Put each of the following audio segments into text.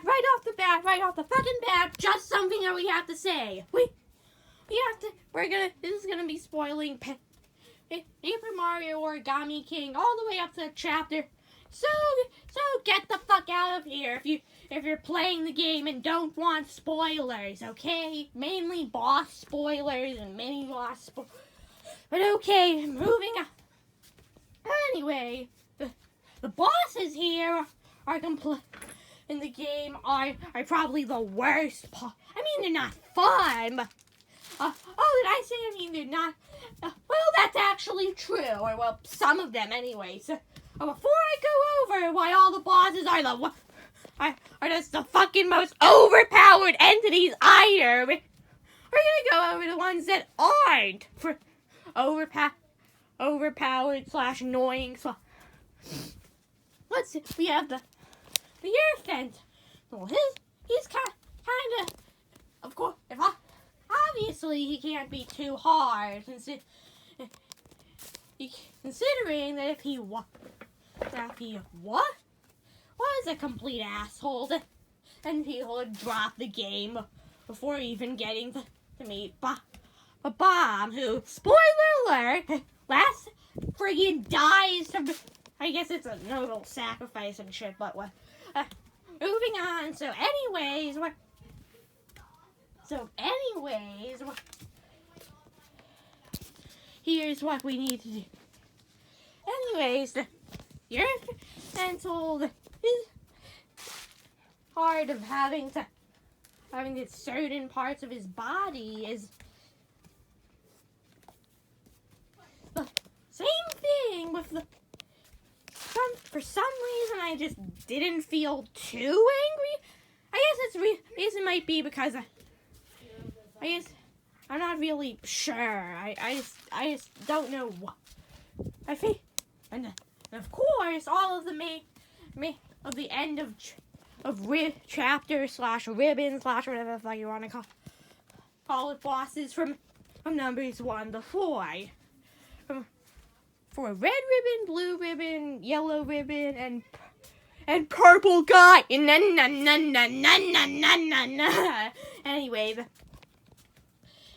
right off the fucking bat, just something that we have to say. This is gonna be spoiling Paper Mario Origami King all the way up to chapter. So get the fuck out of here if you're playing the game and don't want spoilers, okay? Mainly boss spoilers and mini boss but okay, moving on. Anyway, the bosses here are in the game are probably the worst part. I mean, they're not fun, but did I say? I mean, they're not. Well, that's actually true, or well, some of them anyway. So, before I go over why all the bosses are just the fucking most overpowered entities we're gonna go over the ones that aren't for overpowered / annoying. So, let's see. We have the Earthfent. Well, he's kind of course, obviously he can't be too hard, considering that if he was a complete asshole, then he would drop the game before even getting to meet Bomb, who, spoiler alert, last friggin' dies from, I guess it's a notable sacrifice and shit, but what? Moving on. So anyways, here's what we need to do. Anyways, your mental is part of having certain parts of his body is the same thing with for some reason I just didn't feel too angry. I guess reason might be because I guess I'm not really sure. I just don't know what I think. And of course, all of the of the end of chapter / ribbon / whatever the fuck you want to call it, bosses from numbers 1 to 4. For a red ribbon, blue ribbon, yellow ribbon, and purple guy. Anyway,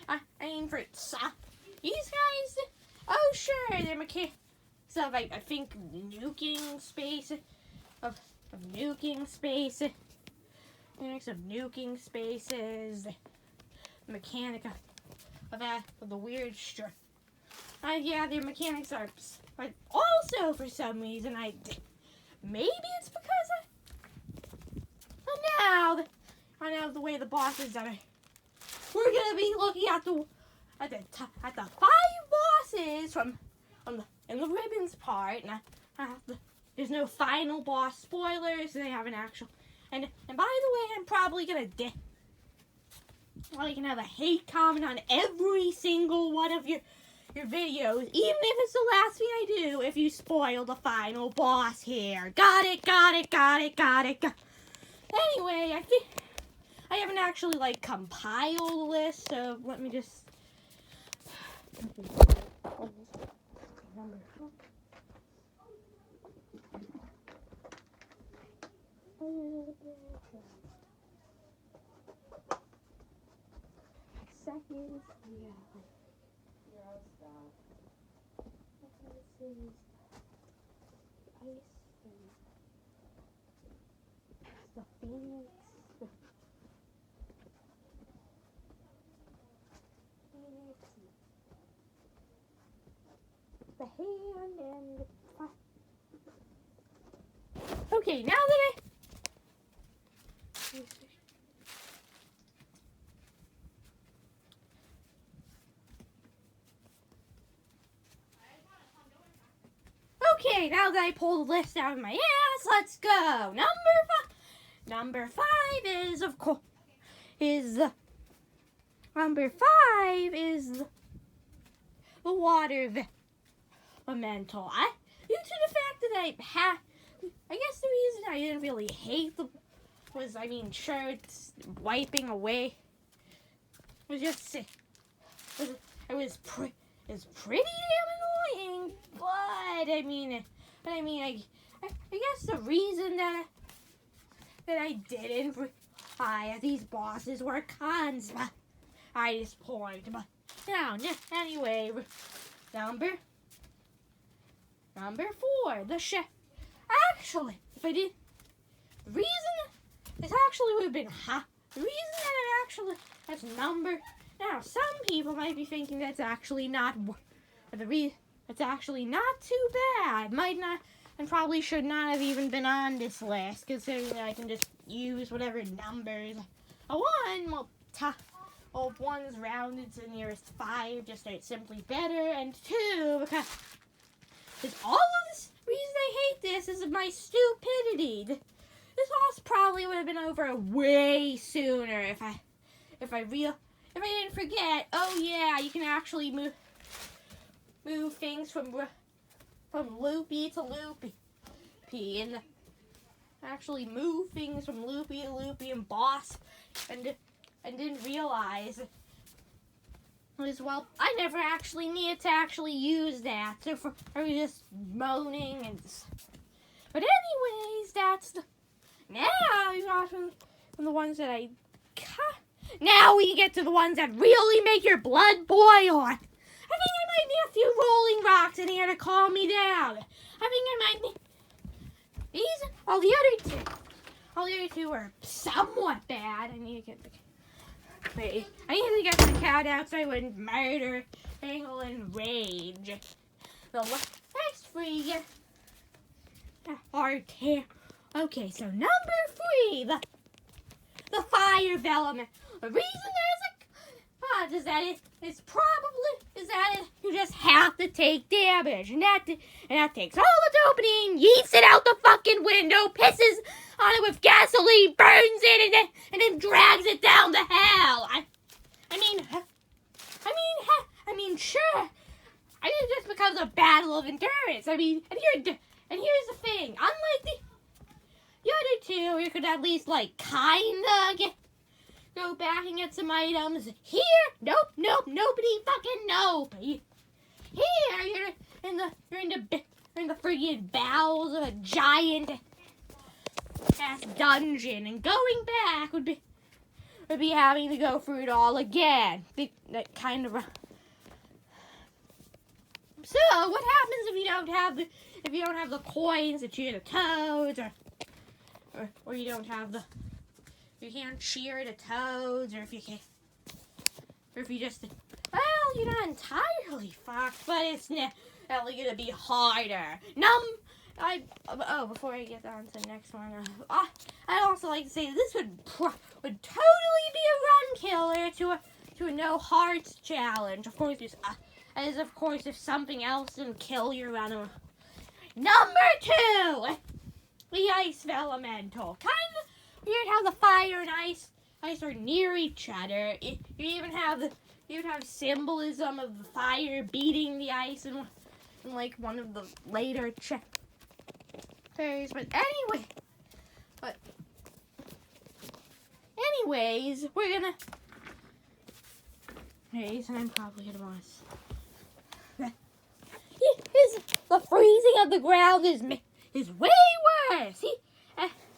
I mean, for these guys, oh sure, they're mechanics of, I think, nuking space, of nuking space, mechanics of nuking spaces, the mechanic of the weird yeah, their mechanics are, but also for some reason maybe it's because I know the way the bosses are. We're gonna be looking at the 5 bosses in the ribbons part. And there's no final boss spoilers. They have an actual. And by the way, I'm probably gonna have a hate comment on every single one of your videos, even if it's the last thing I do, if you spoil the final boss here. Got it. Anyway, I think I haven't actually, compiled a list, so let me just... Seconds, yeah. This is ice and the Phoenix. The hand and the... Okay, now that Okay, now that I pulled the list out of my ass, let's go. Number 5 is, of course, the water elemental. Due to the fact that I guess the reason I didn't really hate was, sure, it's wiping away. It was pretty damn annoying, but I guess the reason that that I didn't realize these bosses were cons. But I just point. But no, anyway, number 4, the chef. Actually, if I did, the reason this actually would have been the reason that it actually that's number. Now, some people might be thinking that's actually not it's actually not too bad. Might not, and probably should not have even been on this list, considering that I can just use whatever numbers I want. Well, one's rounded to the nearest 5, just so it's simply better, and 2, because all of this reason I hate this is my stupidity. This boss probably would have been over way sooner if I didn't forget. Oh yeah, you can actually move things from loopy to loopy, and actually move things from loopy to loopy and boss, and didn't realize as well. I never actually needed to actually use that. So I was just moaning and. But anyways, that's the. Now you got from the ones that I cut. Now we get to the ones that really make your blood boil. I think I might need a few rolling rocks in here to calm me down. I think I might need these. All the other two are somewhat bad. I need to get the cat out so I wouldn't murder Angle and Rage. The next 3 are okay, so number 3, the fire element. The reason there's is that you just have to take damage, and that takes all its opening, yeets it out the fucking window, pisses on it with gasoline, burns it, and then drags it down to hell. I mean, sure. I mean, it just becomes a battle of endurance. I mean, and here's the thing. Unlike the other 2, you could at least kinda go back and get some items. Here, nope, nobody fucking nope. Here, you're in the friggin' bowels of a giant ass dungeon, and going back would be having to go through it all again. That kind of. So, what happens if you don't have the coins to cheer the toads, or you don't have the. You can't cheer the toads, or if you just, well, you're not entirely fucked, but it's definitely gonna be harder. Before I get on to the next one, I'd also like to say this would totally be a run killer to a no hearts challenge. Of course, if something else didn't kill your run. Number 2, the ice elemental. Kind of weird how the fire and ice are near each other. You even have symbolism of the fire beating the ice in one of the later chapters. But anyways, we're gonna. And I'm probably gonna want to. The freezing of the ground is way worse.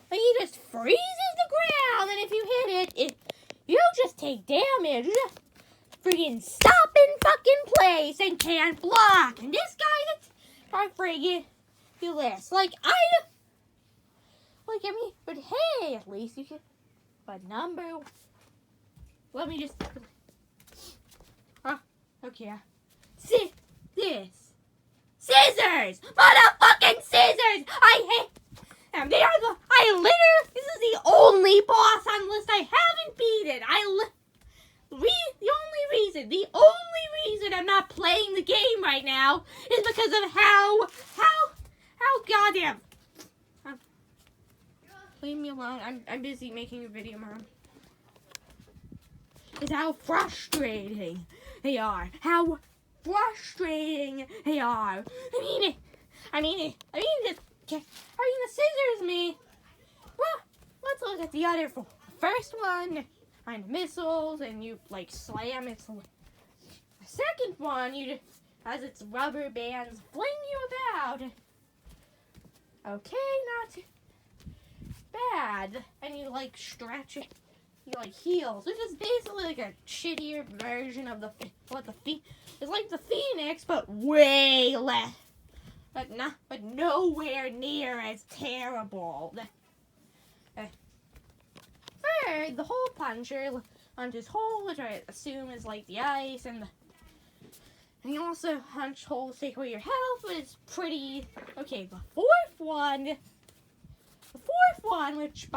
He just freezes the ground, and if you hit it, you just take damage. You just friggin' stop in fucking place and can't block. And this guy that's friggin' do this. But hey, at least you can. But let me just. Okay. See this. Scissors! Motherfucking scissors! I hate them. This is the only boss on the list I haven't beaten. The only reason I'm not playing the game right now is because of how goddamn. Leave me alone. I'm busy making a video, Mom. Is how frustrating they are. How frustrating they are. The scissors well, let's look at the other 4. First one, find missiles and you slam it. The second one, has its rubber bands fling you about. Okay, not too bad, and you like stretch it. You like heals, which is basically like a shittier version of it's like the Phoenix, but way less, but nowhere near as terrible. Third, the hole puncher punches hole, which I assume is like the ice, and you also punch holes to take away your health, but it's pretty okay. The fourth one, which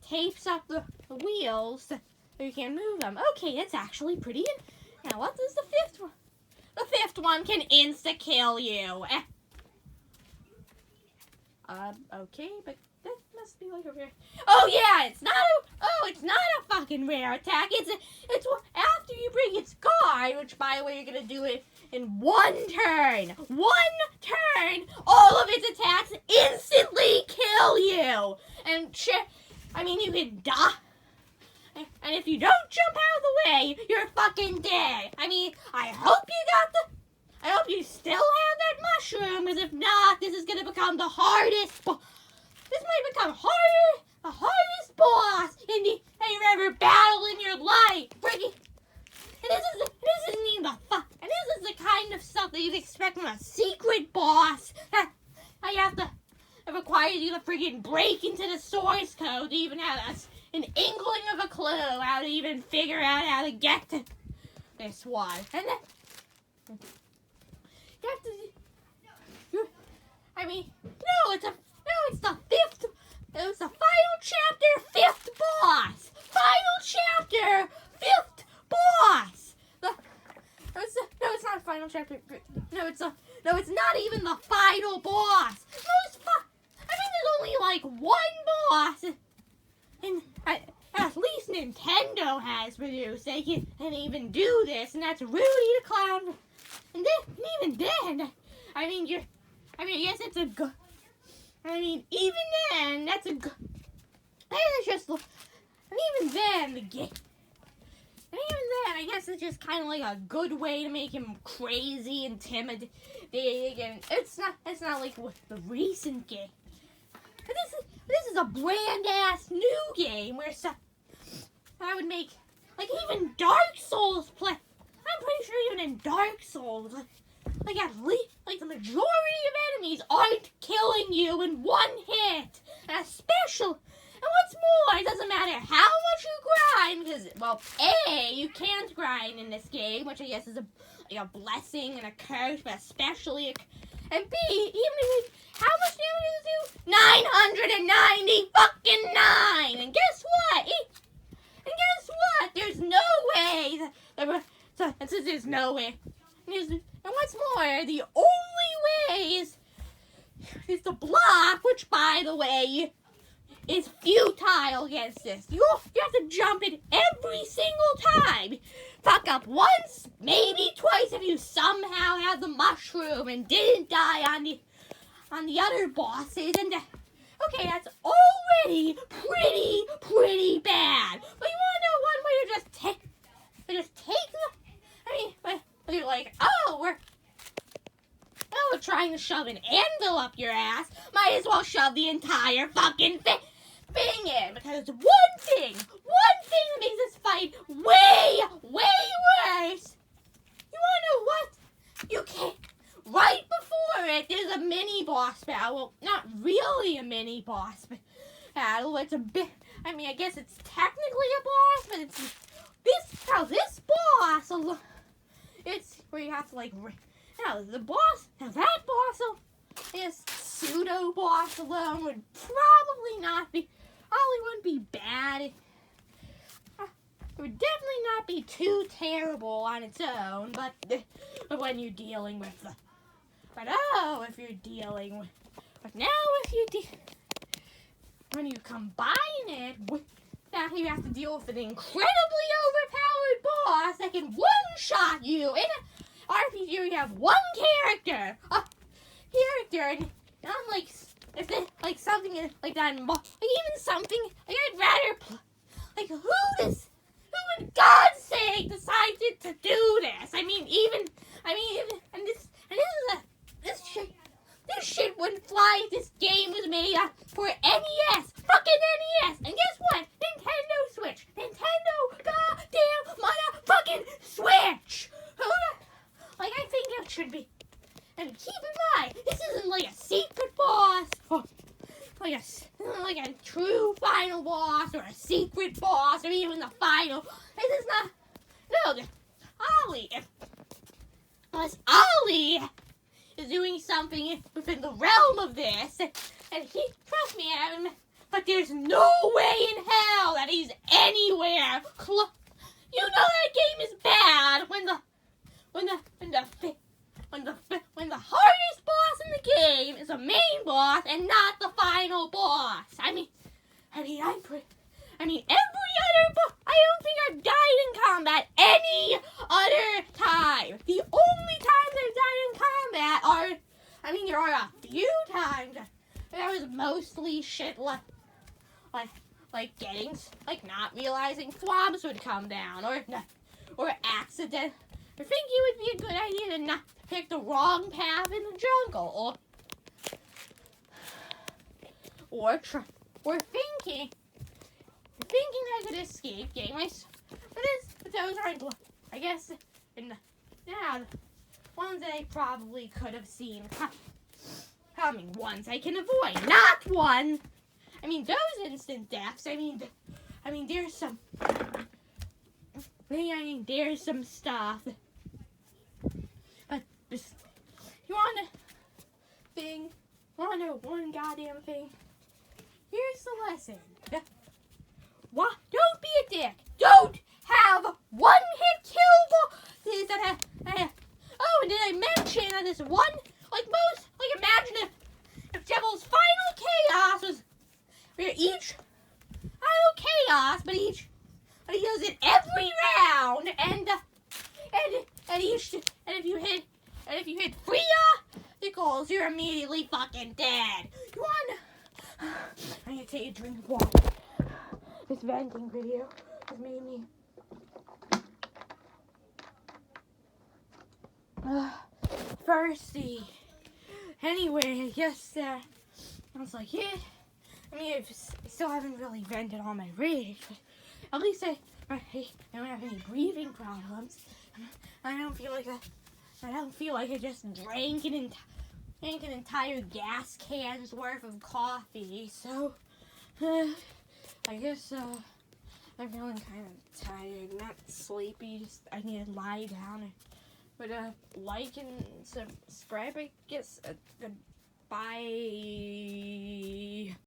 tapes up the wheels so you can move them. Okay, that's actually pretty. Now, what is the fifth one? The fifth one can insta-kill you. Okay, but that must be like a rare. Oh yeah, it's not a fucking rare attack. It's after you bring its guard, which by the way you're gonna do it in one turn. One turn, all of its attacks instantly kill you. And you can die. And if you don't jump out of the way, you're fucking dead. I hope you still have that mushroom, because if not, this is gonna become the hardest. This might become the hardest boss you've ever battled in your life. And this isn't even and this is the kind of stuff that you'd expect from a secret boss. It requires you to freaking break into the source code to even have an inkling of a clue how to even figure out how to get to this one. And then you have to. It's the fifth. It was the final chapter, fifth boss. Final chapter, fifth boss. It's not final chapter. No, it's not even the final boss. There's only like one boss, and at least Nintendo has produced. They can even do this, and that's Rudy the Clown. And even then, yes, it's a good. Even then, that's a good. It's just, and even then, the game. And even then, I guess it's just kind of like a good way to make him crazy, intimidating, and it's not like with the recent game. But this is a brand ass new game where I would make like even Dark Souls play. I'm pretty sure even in Dark Souls, at least the majority of enemies aren't killing you in one hit, and what's more, it doesn't matter how much you grind, because, well, A, you can't grind in this game, which I guess is a blessing and a curse, but especially and B, how much damage does it do? 990 And guess what? There's no way there's no way. And what's more, the only way is the block, which, by the way, is futile against this. You have to jump it every single time. Fuck up once, maybe twice if you somehow have the mushroom and didn't die on the other bosses. And okay, that's already pretty bad. But you want to know one way to just take you're like, we're trying to shove an anvil up your ass. Might as well shove the entire fucking thing in, because one thing that makes this fight way worse. You wanna know what? You can't. Right before it, there's a mini boss battle. Well, not really a mini boss battle. It's a bit. I guess it's technically a boss, but it's this boss. It's where you have to that boss, this pseudo boss alone would probably wouldn't be bad. It would definitely not be too terrible on its own, but when you're dealing with when you combine it with that, you have to deal with an incredibly overpowered boss that can one-shot you. In an RPG, you have one character, and unlike if they something like that, even something I'd rather play. Who in God's sake decided to do this? This This shit wouldn't fly if this game was made for NES. Fucking NES. And guess what? Nintendo Switch. Nintendo goddamn motherfucking Switch. Like, I think it should be. And keep in mind, this isn't like a secret boss. Like a true final boss or a secret boss or even the final. This is not. No, Ollie. Unless Ollie is doing something within the realm of this, and he, trust me, Adam, but there's no way in hell that he's anywhere close. You know that game is bad when the hardest boss in the game is the main boss and not the final boss. I mean, every other boss. I don't think I've died in combat any other time. The only times I've died in combat are, there are a few times that was mostly shit like not realizing swamps would come down or accident. I think it would be a good idea to not pick the wrong path in the jungle or thinking I could escape game. But those aren't, I guess, the ones that I probably could have seen coming. Ones I can avoid, not one. Those instant deaths. There's some. There's some stuff. But you wanna know one goddamn thing? Here's the lesson. What? Don't be a dick. Don't have one-hit kill that oh, and did I mention that this one, imagine if Devil's final chaos was where each final chaos, but he does it every round, and if you hit 3 obstacles, you're immediately fucking dead. You wanna? I need to take a drink of water. This venting video has made me thirsty. Anyway, I guess I was like, yeah. I still haven't really vented all my rage, but at least I don't have any breathing problems. I don't feel like I just drank an entire gas can's worth of coffee. So, I guess I'm feeling kind of tired, not sleepy. Just I need to lie down. But like and subscribe. I guess. Bye.